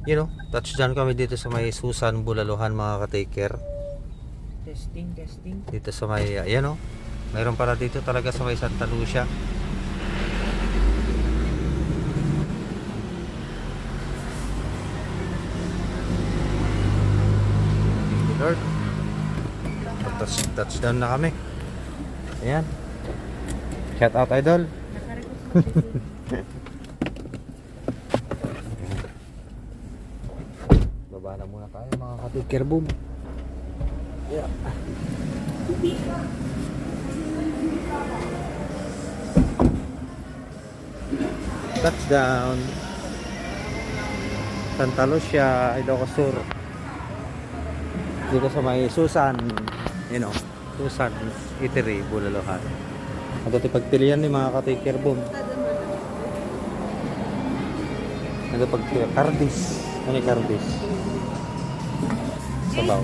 You know, touchdown kami dito sa may Susan, Bulaluhan mga ka-taker. Testing, testing. Dito sa may, ayan o. Mayroon para dito talaga sa may Santa Lucia. Thank you, Lord. Touchdown na kami. Ayan. Shout out, idol. Baba na muna tayo mga ka-taker, boom. Yeah. Touchdown Santa Lucia, Ilocos Sur. Dito sa may Susan, you know, Susan Eatery, Bulaluhan. Ang dati pagpilian ni mga ka-taker, boom. Ang dati pagpilian Cardis. Ano yung Cardis? Sabaw.